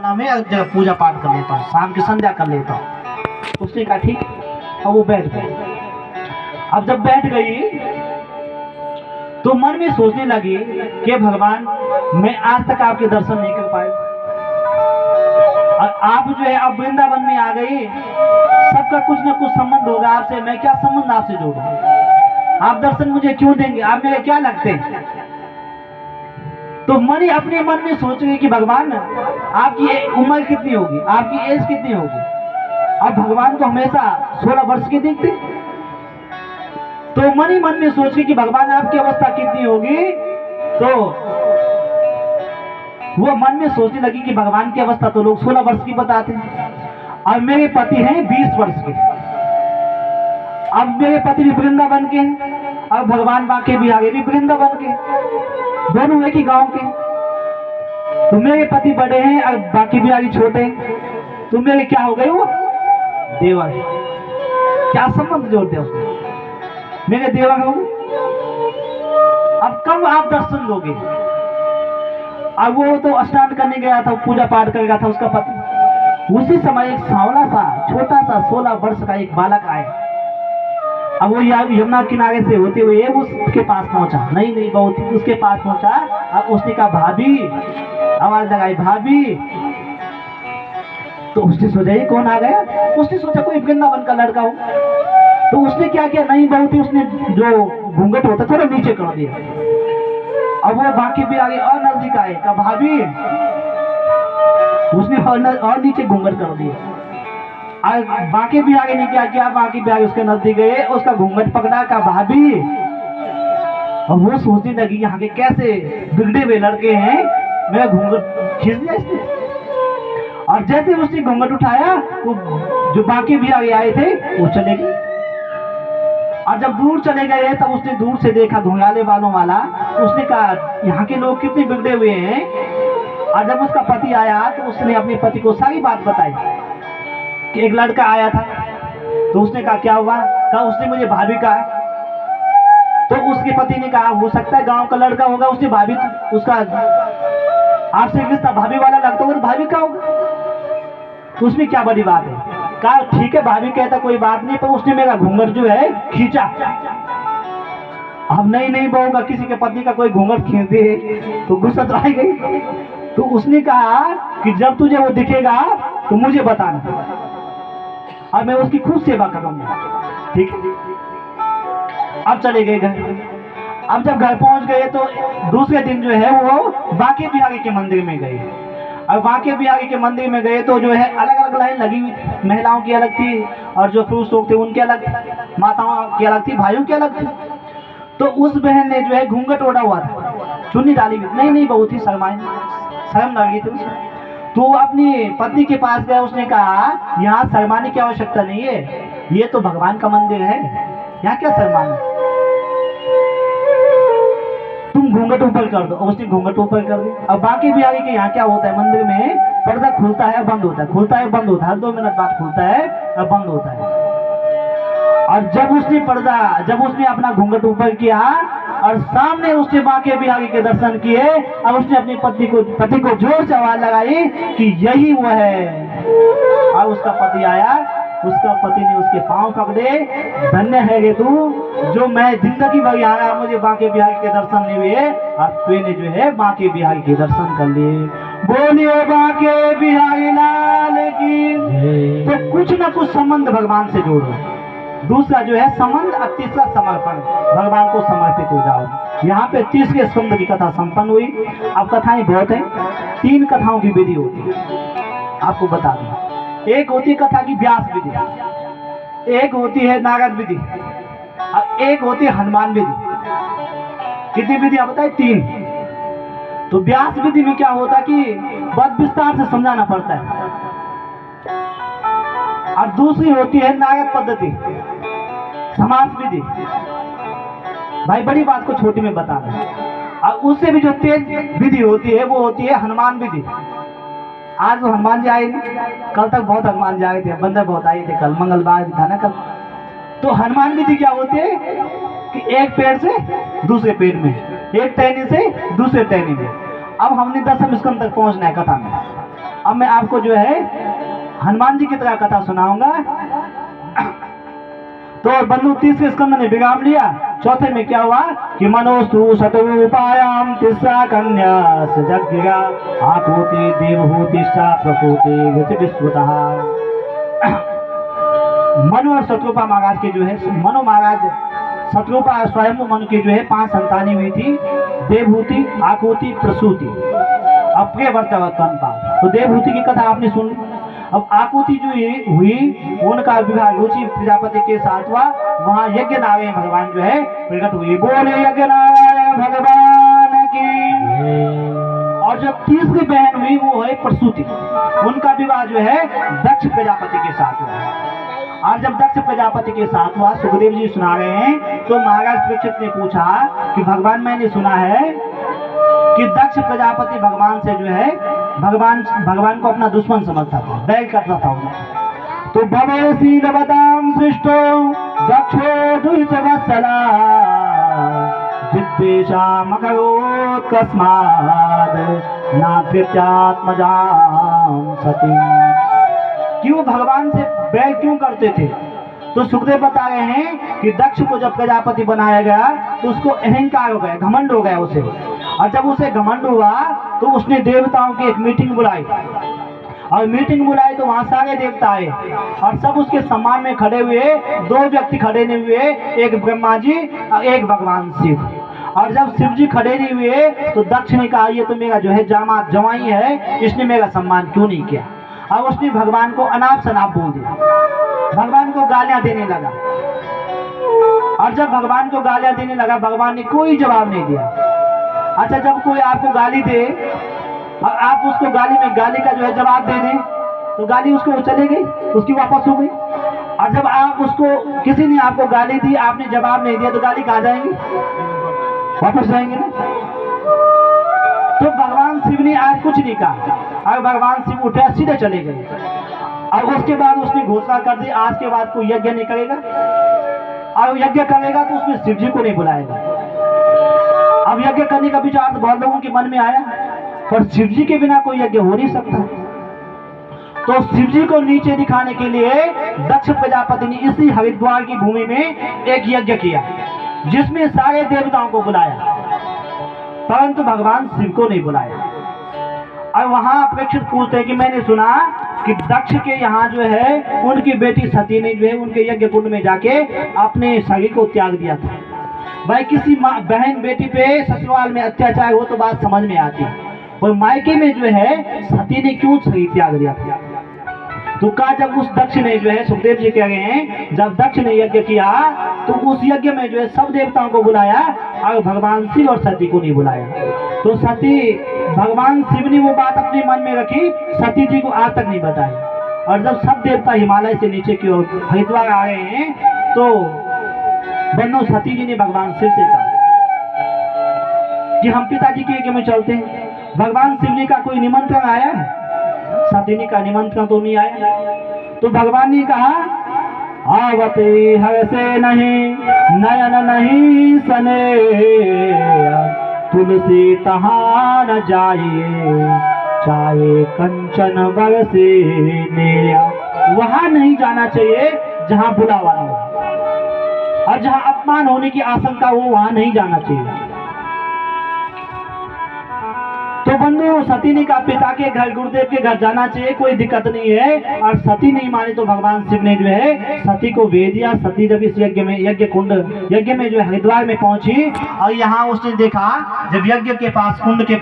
अपना मैं एक जगह पूजा पाठ कर लेता हूँ, शाम की संध्या कर लेता हूँ। उसने कहा ठीक। और वो बैठ गई। अब जब बैठ गई तो मन में सोचने लगी कि भगवान, मैं आज तक आपके दर्शन नहीं कर पाई और आप जो है अब वृंदावन में आ गई, सबका कुछ ना कुछ संबंध होगा आपसे, मैं क्या संबंध आपसे जोड़ूं? आप दर्शन मुझे क्यों देंगे? आप मेरे क्या लगते हैं? तो मन ही अपने मन में सोच रही कि भगवान आपकी उम्र कितनी होगी, आपकी एज कितनी होगी? अब भगवान तो हमेशा 16 वर्ष के दिखते। तो मन ही मन में सोच रही कि भगवान आपकी अवस्था कितनी होगी। तो वो मन में सोचने लगी कि भगवान की अवस्था तो लोग 16 वर्ष की बताते हैं और मेरे पति हैं 20 वर्ष के। अब मेरे पति भी वृंदावन के हैं और भगवान बांके बिहारी भी वृंदावन के, दोनों एक ही गांव के। तो मेरे पति बड़े हैं और बाकी बिहारी छोटे हैं, तो मेरे क्या हो गए वो देवर। क्या संबंध जोड़ते हैं उसमें? मेरे देवर हो। अब कब आप दर्शन दोगे? अब वो तो स्नान करने गया था, पूजा पाठ कर गया था उसका पति। उसी समय एक सांवला सा छोटा सा 16 वर्ष का एक बालक आया। अब वो यमुना किनारे से होते हुए उसके पास पहुंचा, नहीं बहुत उसके पास पहुंचा। अब उसने कहा भाभी, आवाज लगाई भाभी। तो उसने सोचा ये कौन आ गया? उसने सोचा कोई वृंदावन का लड़का हो। तो उसने क्या किया, नहीं बहुत ही उसने जो घूंघट होता थोड़ा नीचे कर दिया। अब वो बाकी भी आगे और नजदीक आए, कहा भाभी। उसने और नीचे घूंघट कर दिया। बाकी भी आगे नहीं किया, बाकी भी आगे उसके नजदीक गए, उसका घूंघट पकड़ा, का भाभी। और वो सोचने लगी यहाँ के कैसे बिगड़े हुए लड़के हैं, मेरा घूंघट खींच दिया इसने। और जैसे उसने घूंघट उठाया तो जो बाकी भी आगे आए थे वो चले गए। और जब दूर चले गए तब उसने दूर से देखा घुंघराले बालों वाला। उसने कहा यहाँ के लोग कितने बिगड़े हुए हैं। और जब उसका पति आया तो उसने अपने पति को सारी बात बताई कि एक लड़का आया था। तो उसने कहा क्या हुआ? कहा उसने मुझे भाभी कहा। तो उसके पति ने कहा हो सकता है गांव का लड़का होगा, उसने भाभी, उसका आपसे रिश्ता भाभी वाला लगता होगा, तो भाभी का होगा, उसमें क्या बड़ी बात है? कहा ठीक है भाभी कहता कोई बात नहीं, पर उसने मेरा घूंघट जो है खींचा। अब नहीं बहू का किसी के पति का कोई घूंघट खींच दे तो गुस्सा तो आई गई। तो उसने कहा कि जब तुझे वो दिखेगा तो मुझे बताना और मैं उसकी खूब सेवा करूंगा, ठीक है? अब चले गए घर। अब जब घर पहुंच गए तो दूसरे दिन जो है वो बांके बिहारी के मंदिर में गए। और बांके बिहारी के मंदिर में गए तो जो है अलग अलग लाइन लगी हुई थी, महिलाओं की अलग थी और जो पुरुष लोग थे उनके अलग, माताओं की अलग थी, भाइयों की अलग थी। तो उस बहन ने जो है घूंघट ओढ़ा हुआ था, चुन्नी डाली हुई, नहीं बहुत ही शर्म लगी थी उसको। तो अपनी पत्नी के पास गया, उसने कहा यहाँ शर्माने की आवश्यकता नहीं है, ये तो भगवान का मंदिर है, यहाँ क्या शर्माना, तुम घूंघट ऊपर कर दो। उसने घूंघट ऊपर कर दी। अब बाकी भी आगे कि यहाँ क्या होता है, मंदिर में पर्दा खुलता है बंद होता है, खुलता है बंद होता है, हर 2 मिनट बाद खुलता है और बंद होता है। और जब उसने अपना घूंघट ऊपर किया और सामने उसने बांके बिहारी के दर्शन किए, अब उसने अपनी पति को जोर से आवाज लगाई कि यही वो है। और उसका पति आया, उसका पति ने उसके पांव पकड़े, धन्य है रे तू, जो मैं जिंदगी भर आया मुझे बांके बिहारी के दर्शन नहीं हुए और तूने जो है बांके बिहारी के दर्शन कर लिए। बोलिए बांके बिहारी लाल की। तो कुछ ना कुछ संबंध भगवान से जोड़ो। दूसरा जो है संबंध और तीसरा समर्पण, भगवान को समर्पित हो जाओ। यहाँ पे तीसरे स्कंद की कथा संपन्न हुई। अब कथाएं बहुत है, 3 कथाओं की विधि होती है, आपको बता दूं। एक होती है कथा की व्यास विधि, एक होती है नारद विधि और एक होती है हनुमान विधि। कितनी विधि आप बताए? 3। तो व्यास विधि में क्या होता कि बहुत विस्तार से समझाना पड़ता है। और दूसरी होती है नारद पद्धति, समास विधि, भाई बड़ी बात को छोटी में बताना। और उससे भी जो तेज विधि होती है वो होती है हनुमान विधि। आज तो हनुमान जी आए नहीं, कल तक बहुत हनुमान जी आए थे, बंदर बहुत आए थे, कल मंगलवार भी था ना कल। तो हनुमान विधि क्या होती है कि एक पेड़ से दूसरे पेड़ में, एक टहनी से दूसरे टहनी में। अब हमने 10वें स्कंद तक पहुंचना है कथा में। अब मैं आपको जो है हनुमान जी की तरह कथा सुनाऊंगा। तो बंधु तीसरे स्कंद ने विराम लिया। चौथे में क्या हुआ कि मनोस्तु शतरूपायाम तिस्रा कन्या सजग्गिरा आकुति देवहूति प्रसूति विश्वतः। मनु और शत्रुपा महाराज के जो है, मनु महाराज शत्रुपा स्वयं मनु की जो है 5 संतानें हुई थी, देवहूति, आकुति, प्रसूति, अप्रिय वर्तमान पाल। तो देवहूति की कथा आपने सुन ली। अब आकुति जो हुई उनका विवाह रुचि प्रजापति के साथ हुआ। वहां यज्ञ नारायण भगवान जो है प्रकट हुए। बोले यज्ञ नारायण भगवान की। और जब तीसरी बहन हुई वो है प्रसूति, उनका विवाह जो है दक्ष प्रजापति के साथ हुआ। और जब दक्ष प्रजापति के साथ हुआ, सुखदेव जी सुना रहे हैं, तो महाराज परीक्षित ने पूछा कि भगवान मैंने सुना है कि दक्ष प्रजापति भगवान से जो है भगवान को अपना दुश्मन समझता था, बैर करता था उन्हें। तो भवसी नवदाम सृष्टो दक्षो द्विजवत्सला विद्वेषा मकरोत् कस्माद् नात्यात्मजां सती। क्यों भगवान से बैर क्यों करते थे? तो सुखदेव बता रहे हैं कि दक्ष को जब प्रजापति बनाया गया तो उसको अहंकार हो गया, घमंड हो गया उसे। और जब उसे घमंड हुआ तो उसने देवताओं की एक मीटिंग बुलाई। और मीटिंग बुलाई तो वहां सारे देवता आए और सब उसके सम्मान में खड़े हुए। 2 व्यक्ति खड़े नहीं हुए, एक ब्रह्मा जी और एक भगवान शिव। और जब शिव जी खड़े नहीं हुए तो दक्ष ने कहा ये तो मेरा जो है जवाई है, इसने मेरा सम्मान क्यों नहीं किया। और उसने भगवान को अनाप शनाप बोल दिया, भगवान को गालियां देने लगा। और जब भगवान को गालियां देने लगा, भगवान ने कोई जवाब नहीं दिया। अच्छा, जब कोई आपको गाली दे और आप उसको गाली का जो है जवाब दे दें तो गाली उसको चले गई, उसकी वापस हो गई। और जब आप उसको, किसी ने आपको गाली दी, आपने जवाब नहीं दिया, तो गाली कहाँ जाएंगी? वापस जाएंगे ना। तो भगवान शिव ने आज कुछ नहीं कहा। और भगवान शिव उठे सीधे चले गए। और उसके बाद उसने घोषणा कर दी आज के बाद कोई यज्ञ नहीं करेगा, और यज्ञ करेगा तो उसमें शिव जी को नहीं बुलाएगा। अब यज्ञ करने का विचार तो बहुत लोगों के मन में आया, पर शिव जी के बिना कोई यज्ञ हो नहीं सकता। तो शिव जी को नीचे दिखाने के लिए दक्ष प्रजापति ने इसी हरिद्वार की भूमि में एक यज्ञ किया जिसमें सारे देवताओं को बुलाया, परंतु भगवान शिव को नहीं बुलाया। और वहां परीक्षित पूछते हैं कि मैंने सुना कि दक्ष के यहाँ जो है उनकी बेटी सती ने जो है उनके यज्ञ कुंड में जाके अपने शरीर को त्याग दिया था। भाई किसी बहन बेटी पे ससुराल में अत्याचार हो तो बात समझ में आती है, और मायके में जो है सती ने क्यों शरीर त्याग दिया था? तो कहा जब उस दक्ष ने जो है, सुखदेव जी कह रहे हैं, जब दक्ष ने यज्ञ किया तो उस यज्ञ में जो है सब देवताओं को बुलाया और भगवान शिव और सती को नहीं बुलाया। तो सती, भगवान शिव ने वो बात अपने मन में रखी, सती जी को आज तक नहीं बताई। और जब सब देवता हिमालय से नीचे की ओर हरिद्वार आ रहे हैं तो बन्नो सती जी ने भगवान शिव से कहा कि हम पिताजी के यज्ञ में चलते हैं। भगवान शिव जी का कोई निमंत्रण आया है? सती ने का निमंत्रण तो नहीं आया। तो भगवान ने कहा आवते हर्षे नहीं नयन नहीं सने, तुलसी तहाँ न जाइए चाहे कंचन बरसे नेया। वहां नहीं जाना चाहिए जहां बुलावा हो, और जहां अपमान होने की आशंका हो वहां नहीं जाना चाहिए। तो बंधु, सती ने कहा पिता के घर, गुरुदेव के घर जाना चाहिए, कोई दिक्कत नहीं है। और सती नहीं मानी तो भगवान शिव ने जो है सती को भेज दिया। सती जब इस यज्ञ में जो है हरिद्वार में पहुंची और यहाँ उसने देखा जब यज्ञ के पास, कुंड के पास